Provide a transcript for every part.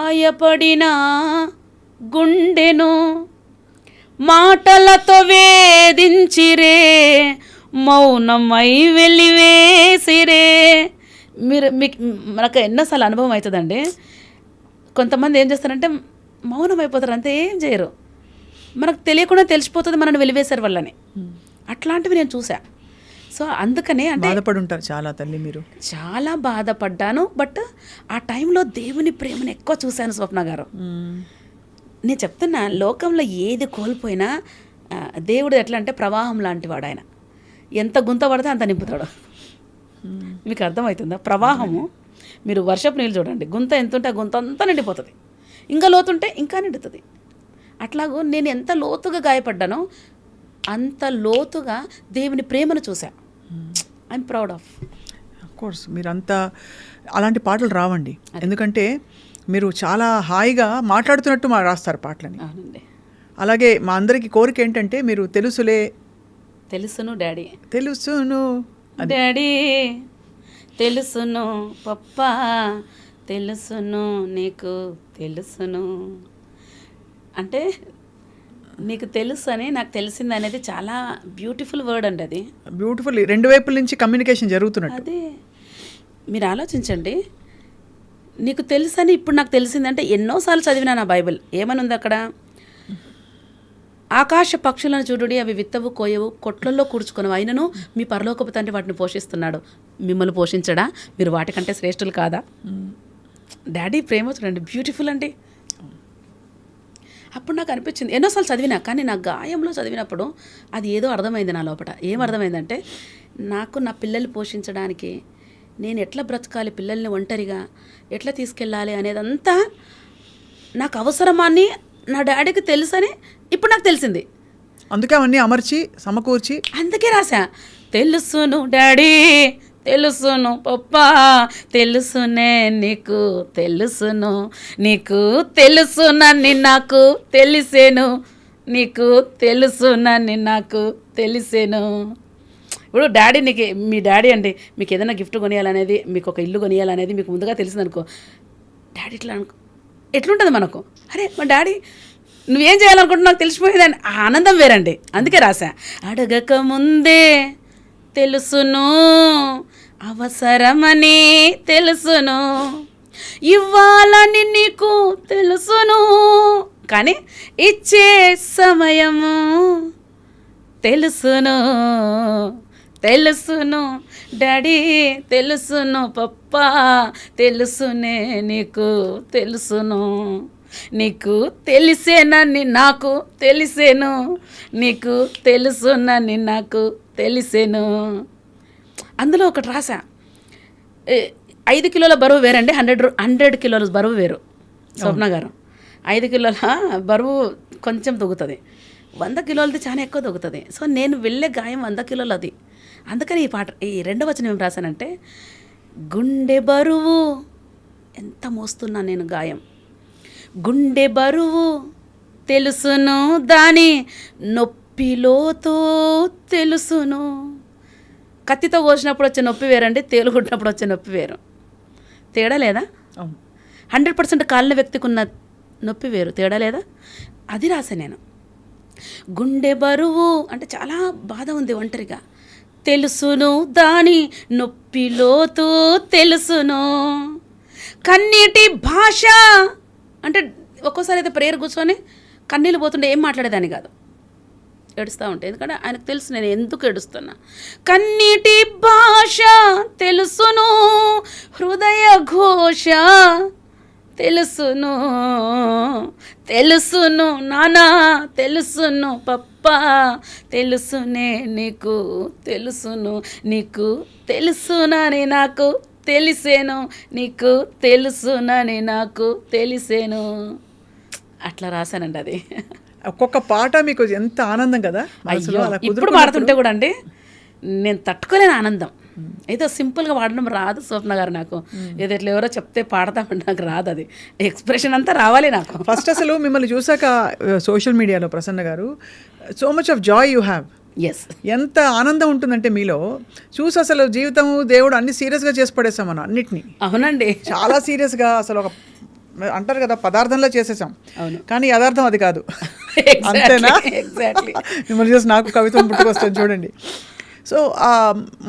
గాయపడిన గుండెను మాటలతో వేధించిరే, మౌనమై వెలివేసిరే. మీకు మనకు ఎన్నోసార్లు అనుభవం అవుతుందండి. కొంతమంది ఏం చేస్తారంటే మౌనం అయిపోతారు, అంతే ఏం చేయరు. మనకు తెలియకుండా తెలిసిపోతుంది మనల్ని వెలివేశారు వాళ్ళని. అట్లాంటివి నేను చూసా. సో అందుకనే అంటే బాధపడి ఉంటారు చాలా తల్లి, మీరు చాలా బాధపడ్డాను. బట్ ఆ టైంలో దేవుని ప్రేమను ఎక్కువ చూశాను స్వప్న గారు. నేను చెప్తున్నా, లోకంలో ఏది కోల్పోయినా దేవుడు ఎట్లా అంటే ప్రవాహం లాంటి వాడు ఆయన. ఎంత గుంత పడితే అంత నింపుతాడు. మీకు అర్థమవుతుందా? ప్రవాహము, మీరు వర్షపు నీళ్ళు చూడండి, గుంత ఎంత ఉంటే ఆ గుంత అంతా నిండిపోతుంది, ఇంకా లోతుంటే ఇంకా నిండుతుంది. అట్లాగూ నేను ఎంత లోతుగా గాయపడ్డానో అంత లోతుగా దేవుని ప్రేమను చూసా. I'm proud of course. మీరంతా అలాంటి పాటలు రావండి, ఎందుకంటే మీరు చాలా హాయిగా మాట్లాడుతున్నట్టు రాస్తారు పాటలని. అవునండి. అలాగే మా అందరికీ కోరిక ఏంటంటే మీరు తెలుసులే, తెలుసును డాడీ, తెలుసును డాడీ తెలుసును, పప్పా తెలుసును, నీకు తెలుసును అంటే నీకు తెలుసు అని నాకు తెలిసింది అనేది చాలా బ్యూటిఫుల్ వర్డ్ అండి. అది బ్యూటిఫుల్. రెండు వైపుల నుంచి కమ్యూనికేషన్ జరుగుతున్నట్టు. అదే మీరు ఆలోచించండి. నీకు తెలుసు అని ఇప్పుడు నాకు తెలిసిందంటే ఎన్నోసార్లు చదివినా నా బైబిల్. ఏమని ఉంది అక్కడ? ఆకాశ పక్షులను చూడుడి, అవి విత్తవు కోయవు, కొట్లల్లో కూర్చుకొనవు, అయినను మీ పరలోకపు తండ్రి వాటిని పోషిస్తున్నాడు. మిమ్మల్ని పోషించడా? మీరు వాటికంటే శ్రేష్ఠులు కాదా? డాడీ ప్రేమ చూడండి, బ్యూటిఫుల్ అండి. అప్పుడు నాకు అనిపించింది, ఎన్నోసార్లు చదివినా, కానీ నా గాయంలో చదివినప్పుడు అది ఏదో అర్థమైంది నా లోపల. ఏం అర్థమైందంటే, నాకు నా పిల్లల్ని పోషించడానికి నేను ఎట్లా బ్రతకాలి, పిల్లల్ని ఒంటరిగా ఎట్లా తీసుకెళ్ళాలి అనేదంతా నాకు అవసరమాన్ని నా డాడీకి తెలుసని ఇప్పుడు నాకు తెలిసింది. అందుకే అవన్నీ అమర్చి సమకూర్చి అందుకే రాసా, తెలుసును డాడీ తెలుసును, పప్పా తెలుసునే, నీకు తెలుసును, నీకు తెలుసునని నాకు తెలిసేను, నీకు తెలుసునని నాకు తెలిసేను. ఇప్పుడు డాడీ నీకు, మీ డాడీ అండి మీకు ఏదైనా గిఫ్ట్ కొనియాలనేది, మీకు ఒక ఇల్లు కొనియాలనేది మీకు ముందుగా తెలిసిందనుకో, డాడీ ఇట్లా ఎట్లుంటుంది మనకు, అరే మా డాడీ నువ్వేం చేయాలనుకుంటున్నా నాకు తెలిసిపోయేదని ఆ ఆనందం వేరండి. అందుకే రాసా, అడగక ముందే తెలుసును, అవసరమని తెలుసును, ఇవ్వాలని నీకు తెలుసును, కానీ ఇచ్చే సమయము తెలుసును, తెలుసును డాడీ తెలుసును, పప్పా తెలుసునే, నీకు తెలుసును, నీకు తెలిసేనని నాకు తెలిసేను, నీకు తెలుసునని నాకు తెలిసేను. అందులో ఒకటి రాసా, 5 కిలోల బరువు వేరండి, 100 కిలోల బరువు వేరు. స్వప్న గారు 5 కిలోల బరువు కొంచెం తగ్గుతుంది, 100 కిలోలది చాలా ఎక్కువ తగ్గుతుంది. సో నేను వెళ్ళే గాయం 100 కిలోలు అది. అందుకని ఈ పాట, ఈ రెండవ వచనం ఏం రాశానంటే, గుండె బరువు ఎంత మోస్తున్నా నేను గాయం, గుండె బరువు తెలుసును, దాని నొప్పిలోతో తెలుసును. కత్తితో కోసినప్పుడు వచ్చే నొప్పి వేరండి, తేలుకుంటున్నప్పుడు వచ్చే నొప్పి వేరు. తేడా లేదా? 100% కాలిన వ్యక్తికి ఉన్న నొప్పి వేరు, తేడా లేదా? అది రాసా నేను. గుండె బరువు అంటే చాలా బాధ ఉంది ఒంటరిగా, తెలుసును, దాని నొప్పిలోతూ తెలుసును, కన్నీటి భాష అంటే ఒక్కోసారి అయితే ప్రేయర్ కూర్చొని కన్నీళ్ళు పోతుంటే ఏం మాట్లాడేదాన్ని కాదు, ఏడుస్తూ ఉంటే, ఎందుకంటే ఆయనకు తెలుసు నేను ఎందుకు ఏడుస్తున్నా. కన్నీటి భాష తెలుసును, హృదయ ఘోష తెలుసును, తెలుసును నానా తెలుసును, పప్పా తెలుసునే, నీకు తెలుసును, నీకు తెలుసునని నాకు తెలిసేను, నీకు తెలుసునని నాకు తెలిసేను. అట్లా రాశానండి. అది ఒక్కొక్క పాట మీకు ఎంత ఆనందం కదా. ఇప్పుడు పాడుతుంటే కూడా అండి నేను తట్టుకోలేని ఆనందం. ఏదో సింపుల్గా పాడడం రాదు స్వప్న గారు నాకు, ఏదో ఇట్లా ఎవరో చెప్తే పాడతామంటే నాకు రాదు, అది ఎక్స్ప్రెషన్ అంతా రావాలి నాకు. ఫస్ట్ అసలు మిమ్మల్ని చూసాక సోషల్ మీడియాలో ప్రసన్న గారు, so much of joy you have. Yes, ఎంత ఆనందం ఉంటుందంటే మీలో చూసి, అసలు జీవితం దేవుడు అన్ని సీరియస్గా చేసి పడేస్తాం మనం అన్నిటినీ. అవునండి, చాలా సీరియస్గా, అసలు ఒక అంటారు కదా, పదార్థంలో చేసేసాం, అవును. కానీ యథార్థం అది కాదు. అంతేనా? ఎగ్జాక్ట్లీ. మిమ్మల్ని చూసి నాకు కవిత్వం పుట్టుకొస్తాను చూడండి. సో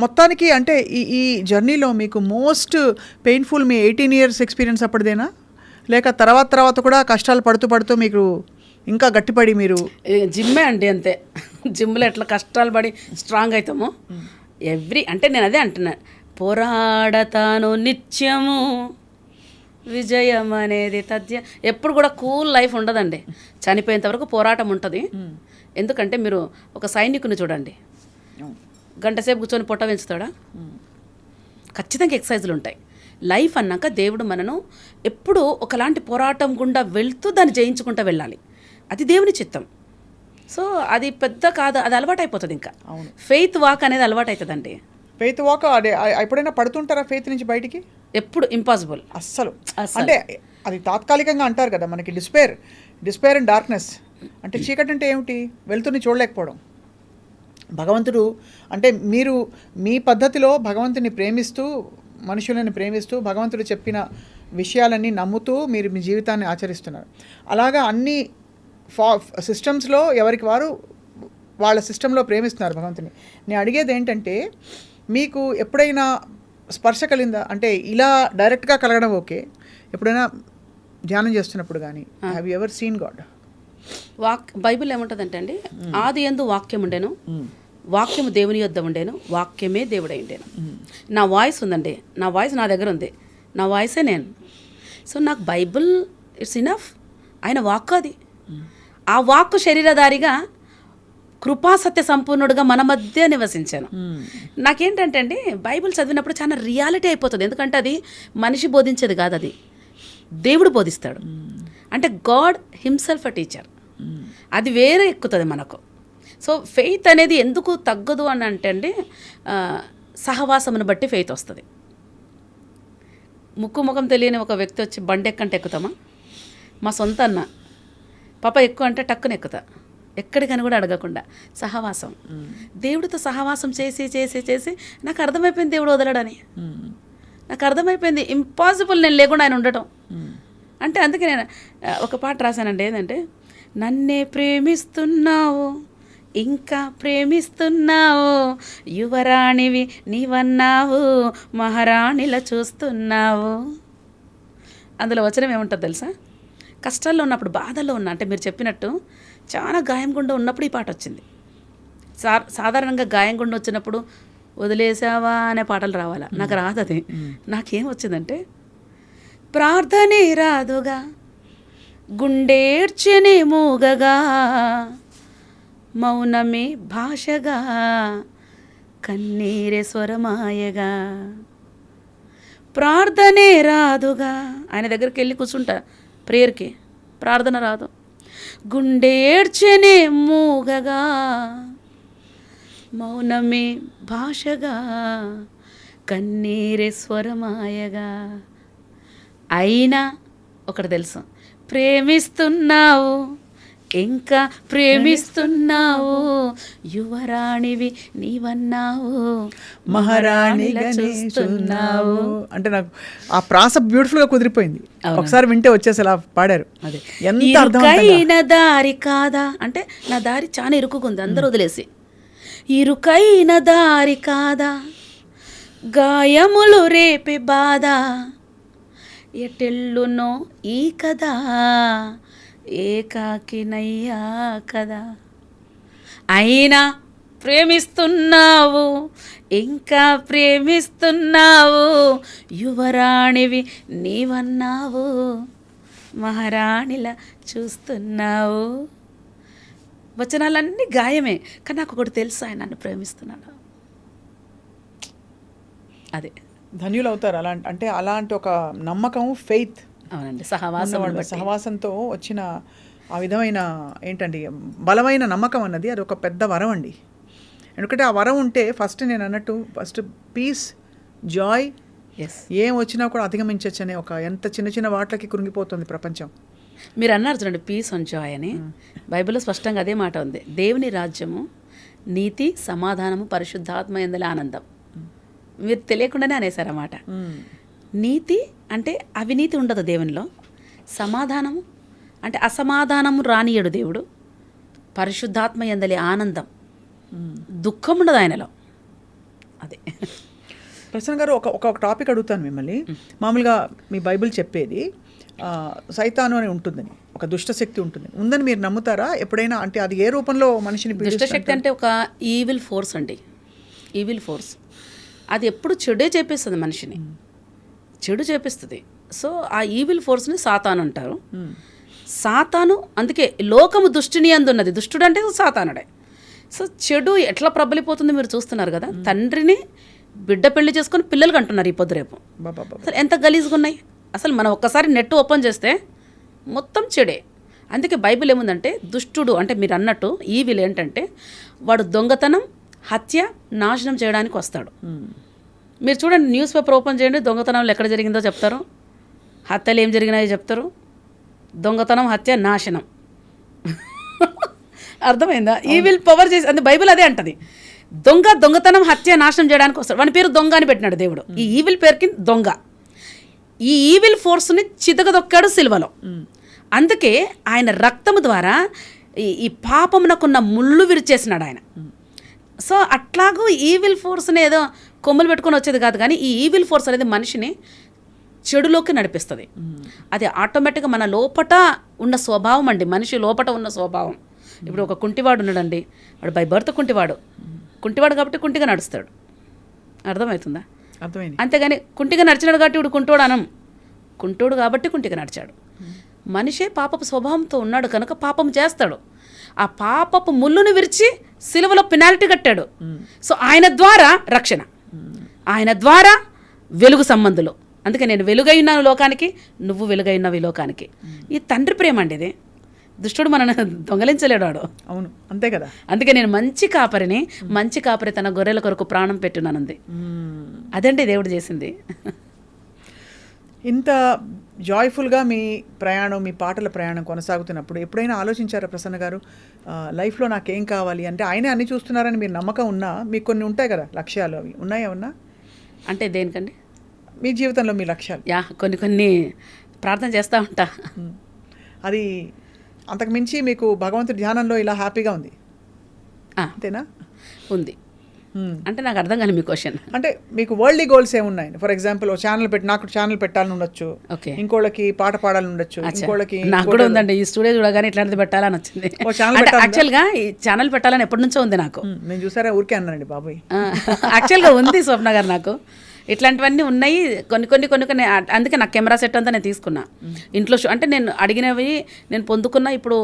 మొత్తానికి అంటే ఈ జర్నీలో మీకు మోస్ట్ పెయిన్ఫుల్ మీ 18 years ఎక్స్పీరియన్స్ అప్పటిదేనా, లేక తర్వాత కూడా కష్టాలు పడుతూ మీకు ఇంకా గట్టిపడి మీరు? జిమ్మే అండి, అంతే. జిమ్లో ఎట్లా కష్టాలు పడి స్ట్రాంగ్ అవుతామో అంటే నేను అదే అంటున్నాను, పోరాడతాను నిత్యము విజయం అనేది తథ్యం. ఎప్పుడు కూడా కూల్ లైఫ్ ఉండదండి, చనిపోయేంత వరకు పోరాటం ఉంటుంది. ఎందుకంటే మీరు ఒక సైనికుని చూడండి, గంట సేపు కూర్చొని పొట్ట పెంచుతాడా? ఖచ్చితంగా ఎక్సర్సైజులు ఉంటాయి. లైఫ్ అన్నాక దేవుడు మనను ఎప్పుడు ఒకలాంటి పోరాటం గుండా వెళ్తూ దాన్ని జయించుకుంటూ వెళ్ళాలి, అది దేవుని చిత్తం. సో అది పెద్ద కాదు, అది అలవాటు అయిపోతుంది. ఇంకా ఫెయిత్ వాక్ అనేది అలవాటు అవుతుందండి. ఫెయిత్ వాక్ అదే ఎప్పుడైనా పడుతుంటారా ఫెయిత్ నుంచి బయటికి? ఎప్పుడు ఇంపాసిబుల్ అస్సలు. అంటే అది తాత్కాలికంగా అంటారు కదా మనకి, డిస్పేర్ అండ్ డార్క్నెస్. అంటే చీకటి అంటే ఏమిటి? వెలుతురుని చూడలేకపోవడం. భగవంతుడు అంటే మీరు మీ పద్ధతిలో భగవంతుని ప్రేమిస్తూ, మనుషులని ప్రేమిస్తూ, భగవంతుడు చెప్పిన విషయాలన్నీ నమ్ముతూ మీరు మీ జీవితాన్ని ఆచరిస్తున్నారు. అలాగా అన్ని సిస్టమ్స్లో ఎవరికి వారు వాళ్ళ సిస్టంలో ప్రేమిస్తున్నారు భగవంతుని. నేను అడిగేది ఏంటంటే, మీకు ఎప్పుడైనా స్పర్శ కలిగిందా? అంటే ఇలా డైరెక్ట్గా కలగడం ఓకే, ఎప్పుడైనా ధ్యానం చేస్తున్నప్పుడు కానీ have you ever seen God? Bible ఏముంటుందంటే అండి, ఆది యందు వాక్యం ఉండేను, వాక్యము దేవుని యొద్ద ఉండేను, వాక్యమే దేవుడై ఉండేను. నా వాయిస్ ఉందండి, నా వాయిస్ నా దగ్గర ఉంది, నా వాయిసే నేను. సో నాకు బైబిల్ ఇట్స్ ఇనఫ్. ఆయన వాక్కు అది. ఆ వాక్కు శరీరధారిగా కృపాసత్య సంపూర్ణుడుగా మన మధ్య నివసించాను. నాకేంటంటే అండి, బైబిల్ చదివినప్పుడు చాలా రియాలిటీ అయిపోతుంది. ఎందుకంటే అది మనిషి బోధించేది కాదు, అది దేవుడు బోధిస్తాడు. అంటే గాడ్ హిమ్సెల్ఫ్ అ టీచర్. అది వేరే ఎక్కుతుంది మనకు. సో ఫెయిత్ అనేది ఎందుకు తగ్గదు అని అంటే అండి, సహవాసమును బట్టి ఫెయిత్ వస్తుంది. ముఖం తెలియని ఒక వ్యక్తి వచ్చి బండి ఎక్కంటే ఎక్కుతామా? మా సొంత అన్న పాప ఎక్కువ అంటే టక్కున ఎక్కుతా, ఎక్కడికని కూడా అడగకుండా. సహవాసం, దేవుడితో సహవాసం చేసి చేసి చేసి నాకు అర్థమైపోయింది దేవుడు వదలడని. నాకు అర్థమైపోయింది ఇంపాసిబుల్ నేను లేకుండా ఆయన ఉండటం. అంటే అందుకే నేను ఒక పాట రాశానండి, ఏంటంటే, నన్నే ప్రేమిస్తున్నావు ఇంకా ప్రేమిస్తున్నావు, యువరాణివి నీవన్నావు, మహారాణిలా చూస్తున్నావు. అందులో వచనం ఏముంటుంది తెలుసా? కష్టాల్లో ఉన్నప్పుడు, బాధల్లో ఉన్నా, అంటే మీరు చెప్పినట్టు చాలా గాయం గుండా ఉన్నప్పుడు ఈ పాట వచ్చింది. సాధారణంగా గాయం గుండా వచ్చినప్పుడు వదిలేసావా అనే పాటలు రావాలా, నాకు రాదు అది. నాకేం వచ్చిందంటే, ప్రార్థనే రాదుగా గుండేర్చనే మూగగా, మౌనమే భాషగా కన్నీరే స్వరమాయగా, ప్రార్థనే రాదుగా. ఆయన దగ్గరికి వెళ్ళి కూర్చుంటా ప్రేయర్కి, ప్రార్థన రాదు. గుండేర్చనే మూగగా, మౌనమే భాషగా కన్నీరే స్వరమాయగా. అయినా ఒకటి తెలుసు, ప్రేమిస్తున్నావు ఇంకా ప్రేమిస్తున్నావు, యువరాణివి నీవన్నావు, మహారాణిగా చూస్తున్నావు. అంటే నాకు ఆ ప్రాస బ్యూటిఫుల్ గా కుదిరిపోయింది. ఒకసారి వింటే వచ్చేసి అలా పాడారు. అదే, ఎంత ఇరుకైన దారి కాదా అంటే, నా దారి చాలా ఇరుకుకుంది, అందరూ వదిలేసి. ఇరుకైన దారి కాదా, గాయములు రేపే బాధ, ఎటెల్లునో ఈ కదా, ఏకాకినయ్యా కదా. అయినా ప్రేమిస్తున్నావు ఇంకా ప్రేమిస్తున్నావు, యువరాణివి నీవన్నావు, మహారాణిలా చూస్తున్నావు. వచనాలన్నీ గాయమే, కానీ నాకు ఒకటి తెలుసు, ఆయన నన్ను ప్రేమిస్తున్నాడు. అదే ధన్యులు అవుతారు. అంటే అలాంటి ఒక నమ్మకం, ఫెయిత్. అవునండి, సహవాసంతో వచ్చిన ఆ విధమైన ఏంటండి బలమైన నమ్మకం అన్నది అది ఒక పెద్ద వరం అండి. ఎందుకంటే ఆ వరం ఉంటే నేను అన్నట్టు ఫస్ట్ పీస్, జాయ్, ఏం వచ్చినా కూడా అధిగమించవచ్చు అనే ఒక, ఎంత చిన్న చిన్న వాటికి కృంగిపోతుంది ప్రపంచం. మీరు అన్నారు చూడండి, పీస్ అండ్ జాయ్ అని. బైబిల్లో స్పష్టంగా అదే మాట ఉంది. దేవుని రాజ్యము నీతి, సమాధానము, పరిశుద్ధాత్మ యందలి ఆనందం. మీరు తెలియకుండానే అనేసారన్నమాట. నీతి అంటే అవినీతి ఉండదు దేవునిలో, సమాధానము అంటే అసమాధానము రానియడు దేవుడు. పరిశుద్ధాత్మ యందలి ఆనందం, దుఃఖం ఉండదు ఆయనలో. అదే ప్రసన్న గారు, ఒక టాపిక్ అడుగుతాను మిమ్మల్ని. మామూలుగా మీ బైబిల్ చెప్పేది సైతాను అని ఉంటుందని, ఒక దుష్టశక్తి ఉంటుందని ఉందని మీరు నమ్ముతారా ఎప్పుడైనా? అంటే అది ఏ రూపంలో మనిషిని దుష్టశక్తి అంటే ఒక ఈవిల్ ఫోర్స్ అండి, ఈవిల్ ఫోర్స్. అది ఎప్పుడు చెడే చేపిస్తుంది, మనిషిని చెడు చేపిస్తుంది. సో ఆ ఈవిల్ ఫోర్స్ని సాతాను అంటారు. సాతాను, అందుకే లోకము దుష్టుని అందున్నది. దుష్టుడు అంటే సాతానుడే. సో చెడు ఎట్లా ప్రబలిపోతుంది మీరు చూస్తున్నారు కదా. తండ్రిని బిడ్డ పెళ్లి చేసుకొని పిల్లలు అంటున్నారు ఈ పొద్దు రేపు. అసలు ఎంత గలీజ్గా ఉన్నాయి. అసలు మనం ఒక్కసారి నెట్ ఓపెన్ చేస్తే మొత్తం చెడే. అందుకే బైబిల్ ఏముందంటే దుష్టుడు అంటే మీరు అన్నట్టు ఈవిల్ ఏంటంటే వాడు దొంగతనం, హత్య, నాశనం చేయడానికి వస్తాడు. మీరు చూడండి, న్యూస్ పేపర్ ఓపెన్ చేయండి, దొంగతనంలో ఎక్కడ జరిగిందో చెప్తారు, హత్యలు ఏం జరిగినాయో చెప్తారు. దొంగతనం, హత్య, నాశనం. అర్థమైందా? ఈవిల్ పవర్ చేసి, అంటే బైబిల్ అదే అంటది. దొంగతనం, హత్య, నాశనం చేయడానికి వస్తాడు. వాని పేరు దొంగ అని పెట్టినాడు దేవుడు. ఈ ఈవిల్ పేరుకి దొంగ. ఈ ఈవిల్ ఫోర్స్ని చితకదొక్కాడు సిలువలో. అందుకే ఆయన రక్తము ద్వారా ఈ పాపమునకున్న ముళ్ళు విరిచేసినాడు ఆయన. సో అట్లాగూ ఈవిల్ ఫోర్స్ని ఏదో కొమ్ములు పెట్టుకొని వచ్చేది కాదు, కానీ ఈ ఈవిల్ ఫోర్స్ అనేది మనిషిని చెడులోకి నడిపిస్తుంది. అది ఆటోమేటిక్గా మన లోపట ఉన్న స్వభావం అండి, మనిషి లోపట ఉన్న స్వభావం. ఇప్పుడు ఒక కుంటివాడు ఉన్నాడండి, వాడు బై బర్త్ కుంటివాడు కాబట్టి కుంటిగా నడుస్తాడు. అర్థమవుతుందా? అర్థమైంది. అంతేగాని కుంటిగా నడిచినాడు కాబట్టి ఇప్పుడు కుంటోడు అనం. కుంటోడు కాబట్టి కుంటిగా నడిచాడు. మనిషే పాపపు స్వభావంతో ఉన్నాడు కనుక పాపం చేస్తాడు. ఆ పాపపు ముళ్ళును విరిచి సిలువలో పెనాల్టీ కట్టాడు. సో ఆయన ద్వారా రక్షణ, ఆయన ద్వారా వెలుగు సంబంధులు. అందుకే నేను వెలుగై ఉన్నాను లోకానికి, నువ్వు వెలుగై ఉన్నావు ఈ లోకానికి. ఈ తండ్రి ప్రేమ అండి ఇది. దుష్టుడు మనను దొంగలించలేడు వాడు. అవును, అంతే కదా. అందుకే నేను మంచి కాపరి తన గొర్రెల కొరకు ప్రాణం పెట్టినానంది. అదండి దేవుడు చేసింది. ఇంత జాయ్ఫుల్గా మీ ప్రయాణం, మీ పాటల ప్రయాణం కొనసాగుతున్నప్పుడు ఎప్పుడైనా ఆలోచించారా ప్రసన్న గారు, లైఫ్లో నాకేం కావాలి అంటే? ఆయనే అన్ని చూస్తున్నారని మీరు నమ్మకం ఉన్నా, మీకు కొన్ని ఉంటాయి కదా లక్ష్యాలు, అవి ఉన్నాయా? ఉన్నా అంటే దేనికండి? మీ జీవితంలో మీ లక్ష్యాలు. కొన్ని ప్రార్థన చేస్తూ ఉంటా. అది అంతకు మించి మీకు భగవంతుడి ధ్యానంలో ఇలా హ్యాపీగా ఉంది, అంతేనా? ఉంది. అంటే నాకు అర్థం కాని మీ క్వశ్చన్. అంటే మీకు వరల్డ్లీ గోల్స్ ఏమున్నాయి? ఫర్ ఎగ్జాంపుల్ నాకు ఛానల్ పెట్టాలని ఉండొచ్చు, ఇంకోళ్ళకి పాట పాడాలని ఉండొచ్చు, ఇంకోళ్ళకి. నాకు కూడా ఉందండి, ఈ స్టూడియో చూడగానే ఇట్లాంటిది పెట్టాలని వచ్చింది. యాక్చువల్గా ఈ ఛానల్ పెట్టాలని ఎప్పటి నుంచో ఉంది నాకు. నేను చూసారా, ఊరికే అన్నానండి బాబాయ్. యాక్చువల్గా ఉంది స్వప్న గారు, నాకు ఇట్లాంటివన్నీ ఉన్నాయి కొన్ని. అందుకే నాకు కెమెరా సెట్ అంతా నేను తీసుకున్నా ఇంట్లో. అంటే నేను అడిగినవి నేను పొందుకున్నా. ఇప్పుడు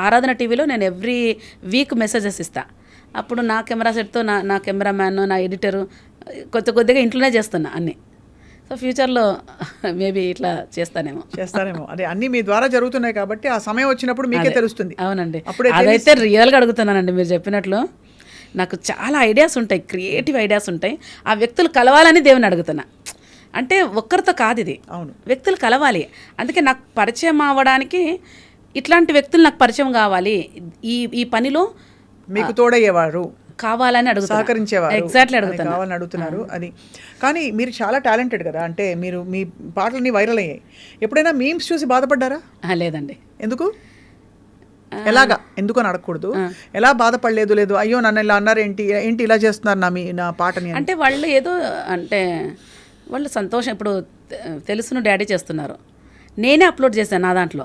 ఆరాధన టీవీలో నేను ఎవ్రీ వీక్ మెసేజెస్ ఇస్తా. అప్పుడు నా కెమెరా సెట్తో నా కెమెరామ్యాన్, నా ఎడిటరు కొద్దిగా ఇంట్లోనే చేస్తున్నా అన్నీ. సో ఫ్యూచర్లో మేబీ ఇట్లా చేస్తానేమో. అదే అన్నీ మీ ద్వారా జరుగుతున్నాయి కాబట్టి ఆ సమయం వచ్చినప్పుడు మీకే తెలుస్తుంది. అవునండి, అదైతే రియల్గా అడుగుతున్నానండి. మీరు చెప్పినట్లు నాకు చాలా ఐడియాస్ ఉంటాయి, క్రియేటివ్ ఐడియాస్ ఉంటాయి. ఆ వ్యక్తులు కలవాలని దేవుని అడుగుతున్నా. అంటే ఒక్కరితో కాదు ఇది, అవును, వ్యక్తులు కలవాలి. అందుకే నాకు పరిచయం అవ్వడానికి ఇట్లాంటి వ్యక్తులు నాకు పరిచయం కావాలి. ఈ పనిలో మీకు తోడయ్యేవారు కావాలని అడుగుతున్నా, సహకరించేవారు. ఎగ్జాక్ట్లీ అడుగుతున్నా, కావాలని అడుగుతున్నారు. అది కానీ మీరు చాలా టాలెంటెడ్ కదా. అంటే మీరు మీ పాటలన్నీ వైరల్ అయ్యాయి. ఎప్పుడైనా మీమ్స్ చూసి బాధపడ్డారా? లేదండి. ఎందుకు? ఎలాగా? ఎందుకు అని అడగకూడదు. ఎలా బాధపడలేదు, అయ్యో నన్ను ఇలా అన్నారు, ఏంటి ఇలా చేస్తున్నారు నా పాటని అంటే వాళ్ళు ఏదో అంటే వాళ్ళు సంతోషం. ఇప్పుడు తెలుసును డాడీ చేస్తున్నారు, నేనే అప్లోడ్ చేశాను నా దాంట్లో.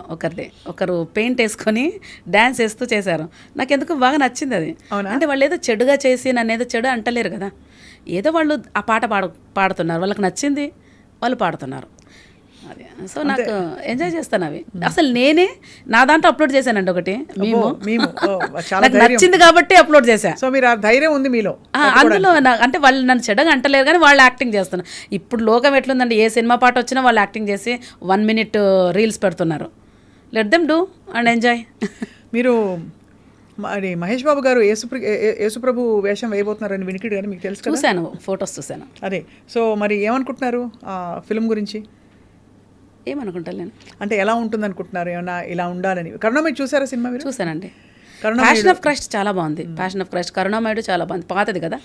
ఒకరు పెయింట్ వేసుకొని డ్యాన్స్ వేస్తూ చేశారు. నాకు ఎందుకు బాగా నచ్చింది అది. అంటే వాళ్ళు ఏదో చెడుగా చేసి నన్ను ఏదో చెడు అంటలేరు కదా. ఏదో వాళ్ళు ఆ పాట పాడుతున్నారు, వాళ్ళకి నచ్చింది, వాళ్ళు పాడుతున్నారు. అది సో నాకు ఎంజాయ్ చేస్తాను అవి. అసలు నేనే నా దాంట్లో అప్లోడ్ చేశానండి ఒకటి మేము నాకు నచ్చింది కాబట్టి అప్లోడ్ చేశాను. సో మీరు ఆ ధైర్యం ఉంది మీలో. అందులో అంటే వాళ్ళు నన్ను చెడ్డగా అంటలేరు కానీ వాళ్ళు యాక్టింగ్ చేస్తున్నారు. ఇప్పుడు లోకం ఎట్లుందండి, ఏ సినిమా పాట వచ్చినా వాళ్ళు యాక్టింగ్ చేసి 1 minute రీల్స్ పెడుతున్నారు. Let them do and enjoy. మీరు మరి మహేష్ బాబు గారు యేసుప్రభు వేషం వేయబోతున్నారని వినికిడు కానీ మీకు తెలుసు? చూశాను, ఫొటోస్ చూశాను. అదే. సో మరి ఏమనుకుంటున్నారు ఆ ఫిల్మ్ గురించి? ఏమనుకుంటాను నేను అంటే ఎలా ఉంటుంది అనుకుంటున్నారు? ఏమన్నా ఇలా ఉండాలని. కరుణామయుడు చూసారా సినిమా? మీరు? చూసానండి. ప్యాషన్ ఆఫ్ క్రైస్ట్ చాలా బాగుంది. ప్యాషన్ ఆఫ్ క్రైస్ట్, కరుణామయుడు చాలా బాగుంది, పాతది కదా.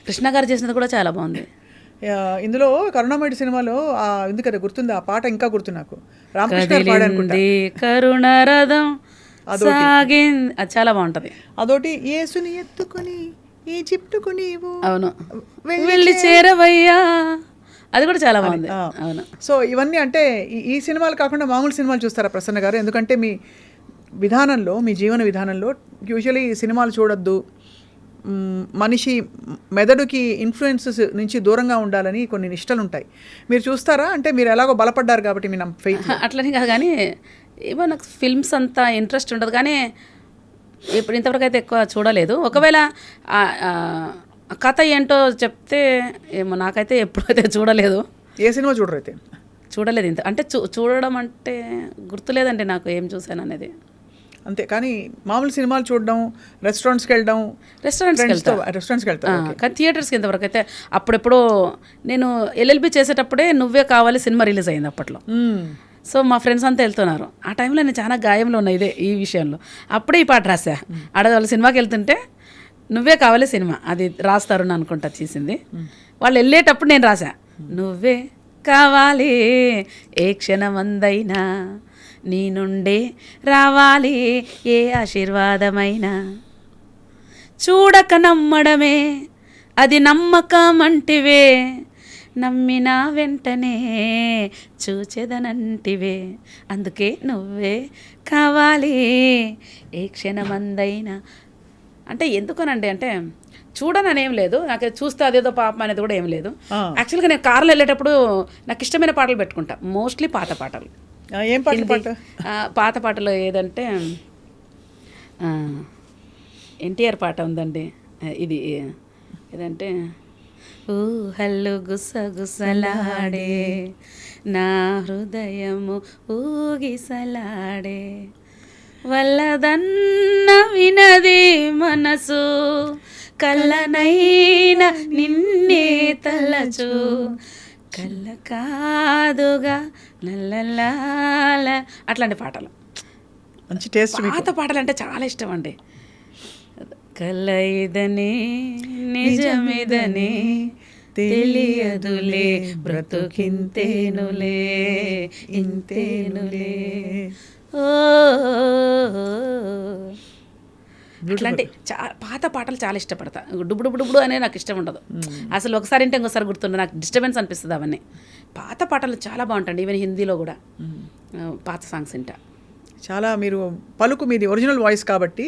కృష్ణ గారు చేసినది కూడా చాలా బాగుంది. ఇందులో కరుణామయుడి సినిమాలో ఉంది కదా, గుర్తుంది ఆ పాట, ఇంకా గుర్తు నాకు, రామకృష్ణ గారు పాడారనుకుంటా. కదిలింది కరుణరథం సాగింది, అది చాలా బాగుంటది. అదొకటి, యేసుని ఎత్తుకుని ఈజిప్టుకు నీవు అవును, వెళ్ళి చేరవయ్యా, అది కూడా చాలా బాగుంది. అవును. సో ఇవన్నీ అంటే ఈ సినిమాలు కాకుండా మామూలు సినిమాలు చూస్తారా ప్రసన్న గారు? ఎందుకంటే మీ విధానంలో, మీ జీవన విధానంలో యూజువలీ సినిమాలు చూడొద్దు, మనిషి మెదడుకి ఇన్ఫ్లుయెన్సెస్ నుంచి దూరంగా ఉండాలని కొన్ని నిష్టలు ఉంటాయి. మీరు చూస్తారా? అంటే మీరు ఎలాగో బలపడ్డారు కాబట్టి మీ ఫెయిత్. అట్లని కాదు, కానీ ఏమో నాకు ఫిల్మ్స్ అంతా ఇంట్రెస్ట్ ఉండదు, కానీ ఇప్పుడు ఇంతవరకు అయితే ఎక్కువ చూడలేదు. ఒకవేళ కథ ఏంటో చెప్తే ఏమో, నాకైతే ఎప్పుడైతే చూడలేదు. ఏ సినిమా చూడరు అయితే? చూడలేదు ఇంత, అంటే చూడడం అంటే గుర్తులేదండి నాకు ఏం చూసాను అనేది. అంతే, కానీ మామూలు సినిమాలు చూడడం, రెస్టారెంట్స్కి వెళ్ళడం. రెస్టారెంట్స్కి వెళ్తాం, కానీ థియేటర్స్కి ఇంతవరకు అయితే. అప్పుడెప్పుడో నేను ఎల్ఎల్బి చేసేటప్పుడే నువ్వే కావాలి సినిమా రిలీజ్ అయింది అప్పట్లో. సో మా ఫ్రెండ్స్ అంతా వెళ్తున్నారు. ఆ టైంలో నేను చాలా గాయంలో ఉన్నా ఈ విషయంలో. అప్పుడే ఈ పాట రాసా. ఆడవాళ్ళు సినిమాకి వెళ్తుంటే నువ్వే కావాలి సినిమా, అది రాస్తారు అనుకుంటా తీసింది. వాళ్ళు వెళ్ళేటప్పుడు నేను రాసా, నువ్వే కావాలి ఏ క్షణమందైనా, నీ నుండే రావాలి ఏ ఆశీర్వాదమైనా, చూడక నమ్మడమే అది నమ్మకమంటివే, నమ్మిన వెంటనే చూచెదనంటివే, అందుకే నువ్వే కావాలి ఏ క్షణమందైనా. అంటే ఎందుకనండి అంటే చూడనని ఏం లేదు, నాకు చూస్తే అదేదో పాపం అనేది కూడా ఏం లేదు. యాక్చువల్గా నేను కార్లో వెళ్ళేటప్పుడు నాకు ఇష్టమైన పాటలు పెట్టుకుంటా, మోస్ట్లీ పాత పాటలు. ఏం పాట? పాత పాటలు ఏదంటే ఎన్టీఆర్ పాట ఉందండి, ఇది ఏదంటే, ఊహల్లు గుసగుసలాడే నా హృదయము ఊగిసలాడే, వల్లదన్న వినది మనసు, కళ్ళనైనా నిన్నే తలచు, కళ్ళ కాదుగా నల్లలాల, అట్లాంటి పాటలు. మంచి టేస్ట్. పాత పాటలు అంటే చాలా ఇష్టం అండి. కళ్ళ ఇదని నిజమిదని తెలియదులే బ్రతుకింతేనులే ఇంతేనులే, ఓ అట్లాంటి పాత పాటలు చాలా ఇష్టపడతా. డుబుడు బుడుబుడు అనే నాకు ఇష్టం ఉండదు అసలు. ఒకసారి అంటే ఇంకోసారి గుర్తుండదు, నాకు డిస్టర్బెన్స్ అనిపిస్తుంది అవన్నీ. పాత పాటలు చాలా బాగుంటాయండి, ఈవెన్ హిందీలో కూడా పాత సాంగ్స్ వింటా. చాలా మీరు పలుకు మీది ఒరిజినల్ వాయిస్ కాబట్టి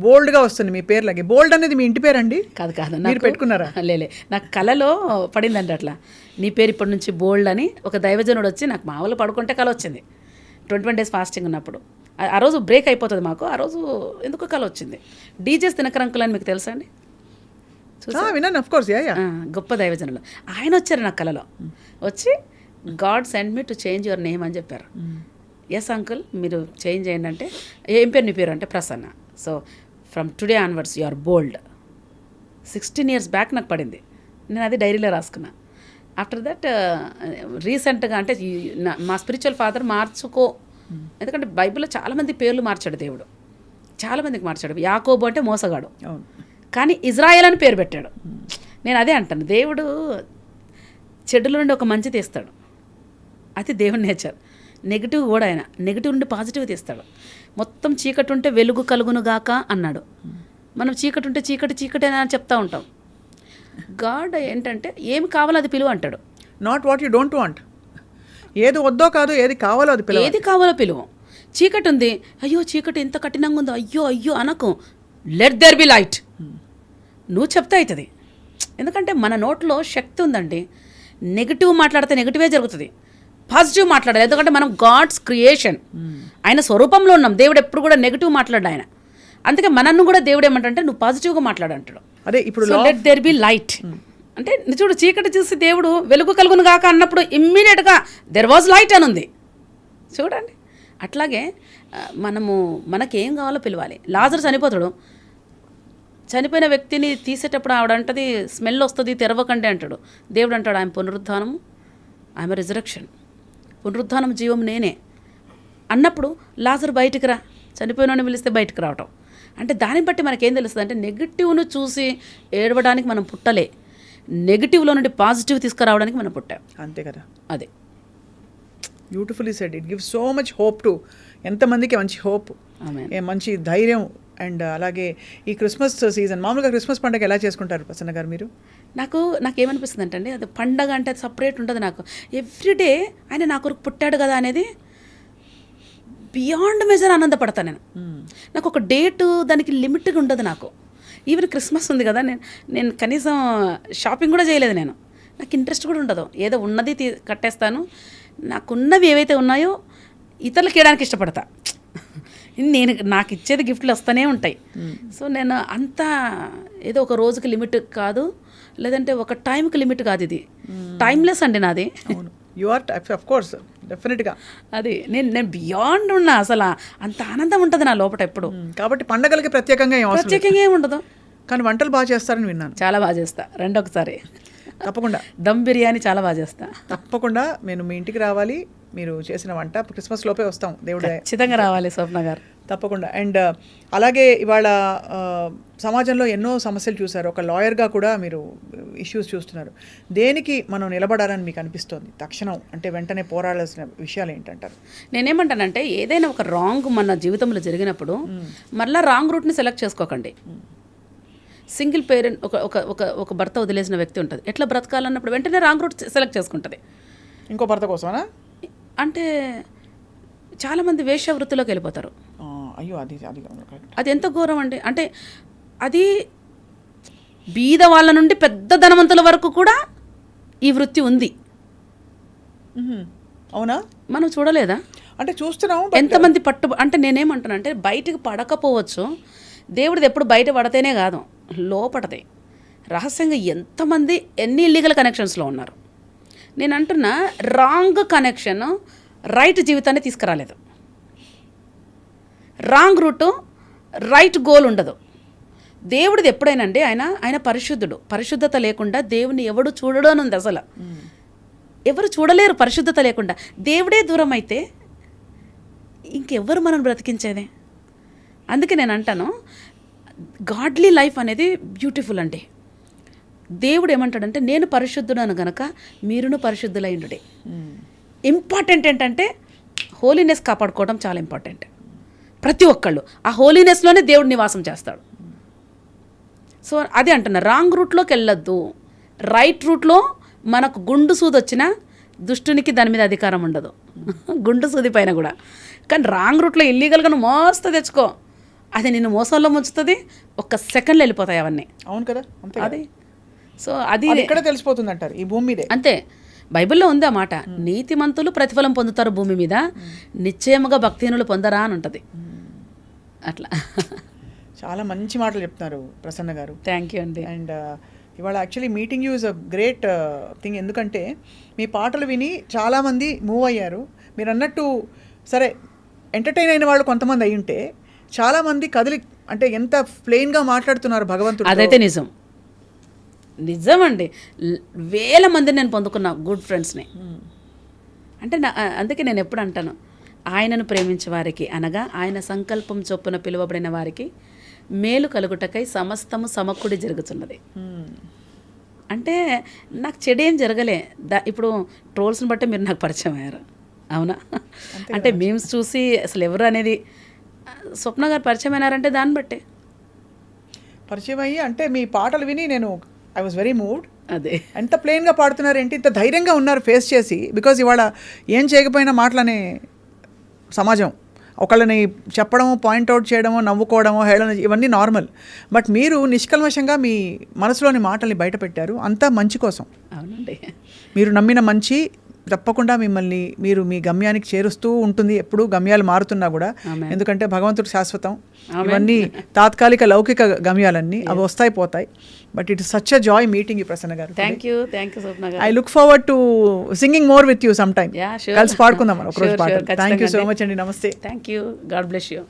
బోల్డ్గా వస్తుంది మీ పేర్లకి. బోల్డ్ అనేది మీ ఇంటి పేరండి? కాదు కాదు, మీరు పెట్టుకున్నారా? లేలే, నాకు కళలో పడిందండి అట్లా, నీ పేరు ఇప్పటి నుంచి బోల్డ్ అని. ఒక దైవజనుడు వచ్చి, నాకు మామూలు పడుకుంటే కళ వచ్చింది 21 days ఫాస్టింగ్ ఉన్నప్పుడు. ఆ రోజు బ్రేక్ అయిపోతుంది మాకు, ఆ రోజు ఎందుకు కళ వచ్చింది. డీజేస్ దినకరంకులు అని మీకు తెలుసా అండి? విన్నాను, ఆఫ్ కోర్స్. గొప్ప దైవజనులు ఆయన వచ్చారు నా కళలో. వచ్చి God send me to change your name అని చెప్పారు. ఎస్ అంకుల్, మీరు చేంజ్ చేయండి అంటే, ఏం పేరు నీ పేరు అంటే Prasanna. So from today onwards you are bold. 16 years back నాకు పడింది, నేను అది డైరీలో రాసుకున్నా. ఆఫ్టర్ దట్ రీసెంట్గా అంటే మా స్పిరిచువల్ ఫాదర్ మార్చుకో, ఎందుకంటే బైబిల్లో చాలామంది పేర్లు మార్చాడు దేవుడు, చాలామందికి మార్చాడు. యాకోబు అంటే మోసగాడు, కానీ ఇజ్రాయెల్ అని పేరు పెట్టాడు. నేను అదే అంటాను, దేవుడు చెడుల నుండి ఒక మంచి తీస్తాడు, అది దేవుడి నేచర్. నెగిటివ్ కూడా ఆయన నెగిటివ్ నుండి పాజిటివ్ తీస్తాడు. మొత్తం చీకటి ఉంటే వెలుగు కలుగును గాక అన్నాడు. మనం చీకటి ఉంటే చీకటి అని చెప్తా ఉంటాం. గాడ్ ఏంటంటే ఏమి కావాలో అది పిలువు అంటాడు. Not what you don't want. ఏది వద్దో కాదు, ఏది కావాలో అది పిలువు. ఏది కావాలో పిలువు. చీకటి ఉంది, అయ్యో చీకటి ఎంత కఠినంగా ఉందో, అయ్యో అయ్యో అనకు. లెట్ దేర్ బి లైట్ నువ్వు చెప్తే అవుతుంది. ఎందుకంటే మన నోట్లో శక్తి ఉందండి. నెగిటివ్ మాట్లాడితే నెగిటివే జరుగుతుంది, పాజిటివ్ మాట్లాడాలి. ఎందుకంటే మనం గాడ్స్ క్రియేషన్, ఆయన స్వరూపంలో ఉన్నాం. దేవుడు ఎప్పుడు కూడా నెగిటివ్ మాట్లాడు ఆయన. అందుకే మనన్ను కూడా దేవుడు ఏమంటే నువ్వు పాజిటివ్గా మాట్లాడు అంటాడు. అదే ఇప్పుడు లెట్ దేర్ బి లైట్ అంటే, చూడు చీకటి చూసి దేవుడు వెలుగు కలుగును గాక అన్నప్పుడు ఇమ్మీడియట్గా దెర్ వాజ్ లైట్ అని ఉంది చూడండి. అట్లాగే మనకేం కావాలో పిలవాలి. లాజరు చనిపోతాడు, చనిపోయిన వ్యక్తిని తీసేటప్పుడు ఆవిడంటది స్మెల్ వస్తుంది తెరవకండి అంటాడు. దేవుడు అంటాడు ఆయన పునరుద్ధానము, ఆయన రిజరక్షన్, పునరుద్ధానం జీవం నేనే అన్నప్పుడు లాజరు బయటికి రా, చనిపోయినోని పిలిస్తే బయటకు రావటం. అంటే దాన్ని బట్టి మనకేం తెలుస్తుంది అంటే, నెగిటివ్ను చూసి ఏడవడానికి మనం పుట్టలే, నెగిటివ్లో నుండి పాజిటివ్ తీసుకురావడానికి మనం పుట్టాం. అంతే కదా. అదే beautifully said. It gives so much hope to, ఎంతమందికి మంచి హోప్, మంచి ధైర్యం. అండ్ అలాగే ఈ క్రిస్మస్ సీజన్, మామూలుగా క్రిస్మస్ పండుగ ఎలా చేసుకుంటారు ప్రసన్న గారు మీరు? నాకేమనిపిస్తుంది అంటే అది పండగ అంటే అది సపరేట్ ఉంటుంది నాకు. ఎవ్రీడే ఆయన నా కొరకు పుట్టాడు కదా అనేది బియాండ్ మెజర్ ఆనందపడతాను నేను. నాకు ఒక డేటు దానికి లిమిట్గా ఉండదు నాకు. ఈవెన్ క్రిస్మస్ ఉంది కదా, నేను కనీసం షాపింగ్ కూడా చేయలేదు. నాకు ఇంట్రెస్ట్ కూడా ఉండదు. ఏదో ఉన్నది కట్టేస్తాను. నాకున్నవి ఏవైతే ఉన్నాయో ఇతరులకు ఇవ్వడానికి ఇష్టపడతా. నాకు ఇచ్చేది గిఫ్ట్లు వస్తూనే ఉంటాయి. సో నేను అంతా ఏదో ఒక రోజుకి లిమిట్ కాదు, లేదంటే ఒక టైంకి లిమిట్ కాదు. ఇది టైమ్లెస్ అండి నాది. యు ఆర్ ఆఫ్ కోర్స్ డెఫినెట్గా. అది నేను బియాండ్ ఉన్నా. అసలు అంత ఆనందం ఉంటుంది నా లోపల ఎప్పుడు. కాబట్టి పండగలకి ప్రత్యేకంగా ఏమి ఉండదు. కానీ వంటలు బాగా చేస్తారని విన్నాను. చాలా బాగా చేస్తా. రెండొకసారి తప్పకుండా దమ్ బిర్యానీ చాలా బాగా చేస్తా. తప్పకుండా నేను మీ ఇంటికి రావాలి. మీరు చేసిన వంట క్రిస్మస్ లోపే వస్తాం. దేవుడు ఖచ్చితంగా రావాలి స్వప్న గారు. తప్పకుండా. అండ్ అలాగే ఇవాళ సమాజంలో ఎన్నో సమస్యలు చూశారు. ఒక లాయర్గా కూడా మీరు ఇష్యూస్ చూస్తున్నారు. దేనికి మనం నిలబడాలని మీకు అనిపిస్తుంది తక్షణం? అంటే వెంటనే పోరాడాల్సిన విషయాలు ఏంటంటారు? నేనేమంటానంటే ఏదైనా ఒక రాంగ్ మన జీవితంలో జరిగినప్పుడు మళ్ళీ రాంగ్ రూట్ని సెలెక్ట్ చేసుకోకండి. సింగిల్ పేరెంట్ ఒక భర్త వదిలేసిన వ్యక్తి ఉంటుంది. ఎట్లా బ్రతకాలన్నప్పుడు వెంటనే రాంగ్ రూట్ సెలెక్ట్ చేసుకుంటుంది. ఇంకో భర్త కోసమా? అంటే చాలామంది వేశ్య వృత్తిలోకి వెళ్ళిపోతారు. అయ్యో, అది ఎంత ఘోరం అండి. అంటే అది బీద వాళ్ళ నుండి పెద్ద ధనవంతుల వరకు కూడా ఈ వృత్తి ఉంది. అవునా? మనం చూడలేదా? అంటే చూస్తున్నాం. ఎంతమంది అంటే నేనేమంటాను అంటే బయటకు పడకపోవచ్చు, దేవుడిది ఎప్పుడు బయట పడితేనే కాదు, లోపడతాయి. రహస్యంగా ఎంతమంది ఎన్ని ఇల్లీగల్ కనెక్షన్స్లో ఉన్నారు. నేను అంటున్నా రాంగ్ కనెక్షన్ రైట్ జీవితాన్ని తీసుకురాలేదు. రాంగ్ రూటు రైట్ గోల్ ఉండదు. దేవుడిది ఎప్పుడైనా అండి ఆయన పరిశుద్ధుడు. పరిశుద్ధత లేకుండా దేవుని ఎవడు చూడడు అని ఉంది. అసలు ఎవరు చూడలేరు పరిశుద్ధత లేకుండా. దేవుడే దూరం అయితే ఇంకెవ్వరు మనం బ్రతికించేదే. అందుకే నేను అంటాను గాడ్లీ లైఫ్ అనేది బ్యూటిఫుల్ అండి. దేవుడు ఏమంటాడంటే నేను పరిశుద్ధుడను గనక మీరును పరిశుద్ధులైండుడే. ఇంపార్టెంట్ ఏంటంటే హోలీనెస్ కాపాడుకోవడం చాలా ఇంపార్టెంట్. ప్రతి ఒక్కళ్ళు ఆ హోలీనెస్లోనే దేవుడు నివాసం చేస్తాడు. సో అదే అంటున్నా, రాంగ్ రూట్లోకి వెళ్ళొద్దు. రైట్ రూట్లో మనకు గుండు సూది వచ్చినా దుష్టునికి దాని మీద అధికారం ఉండదు. గుండు సూది పైన కూడా. కానీ రాంగ్ రూట్లో ఇల్లీగల్గా నువ్వు మోస్తూ తెచ్చుకో, అది నిన్ను మోసంలో ముంచుతుంది. ఒక్క సెకండ్లో వెళ్ళిపోతాయి అవన్నీ. అవును కదా. అది సో అది ఇక్కడ తెలిసిపోతుంది అంటారు ఈ భూమి మీదే. అంతే, బైబిల్లో ఉంది ఆ మాట. నీతిమంతులు ప్రతిఫలం పొందుతారు భూమి మీద, నిశ్చయముగా భక్తిహీనులు పొందరా అని ఉంటుంది. అట్లా చాలా మంచి మాటలు చెప్తున్నారు ప్రసన్న గారు. థ్యాంక్ యూ అండి. అండ్ ఇవాళ actually meeting you is a great thing. ఎందుకంటే మీ పాటలు విని చాలామంది మూవ్ అయ్యారు. మీరు అన్నట్టు సరే ఎంటర్టైన్ అయిన వాళ్ళు కొంతమంది అయి ఉంటే చాలామంది కదిలి, అంటే ఎంత ప్లెయిన్గా మాట్లాడుతున్నారు భగవంతుడు. అదైతే నిజం అండి. వేల మందిని నేను పొందుకున్నా గుడ్ ఫ్రెండ్స్ని. అంటే అందుకే నేను ఎప్పుడు అంటాను, ఆయనను ప్రేమించే వారికి అనగా ఆయన సంకల్పం చొప్పున పిలువబడిన వారికి మేలు కలుగుటకై సమస్తము సమకూడి జరుగుతున్నది. అంటే నాకు చెడేం జరగలే. ఇప్పుడు ట్రోల్స్ని బట్టి మీరు నాకు పరిచయం అయ్యారు. అవునా? అంటే మీమ్స్ చూసి అసలు ఎవరు అనేది స్వప్న గారు పరిచయం అయినారంటే దాన్ని బట్టే పరిచయం అయ్యి, అంటే మీ పాటలు విని నేను ఐ వాజ్ వెరీ మూవ్డ్. అదే ఎంత ప్లెయిన్గా పాడుతున్నారు ఏంటి, ఇంత ధైర్యంగా ఉన్నారు ఫేస్ చేసి. బికాజ్ ఇవాళ ఏం చేయకపోయినా మాటలనే సమాజం, ఒకళ్ళని చెప్పడము, పాయింట్అవుట్ చేయడము, నవ్వుకోవడము, హేళన, ఇవన్నీ నార్మల్. బట్ మీరు నిష్కల్మషంగా మీ మనసులోని మాటల్ని బయట పెట్టారు. అంతా మంచి కోసం. అవునండి. మీరు నమ్మిన మంచి తప్పకుండా మిమ్మల్ని మీ గమ్యానికి చేరుస్తూ ఉంటుంది. ఎప్పుడు గమ్యాలు మారుతున్నా కూడా, ఎందుకంటే భగవంతుడు శాశ్వతం. ఇవన్నీ తాత్కాలిక లౌకిక గమ్యాలన్నీ అవి వస్తాయి పోతాయి. But it is such a Joy meeting you Prasanna గారు. థ్యాంక్ యూ స్వప్న గారు. I look forward to singing more with you some time. కలిసి పాడుకుందాం ఒక రోజు పాట. థ్యాంక్ యూ సో మచ్ అండి. నమస్తే. Thank you. God bless you.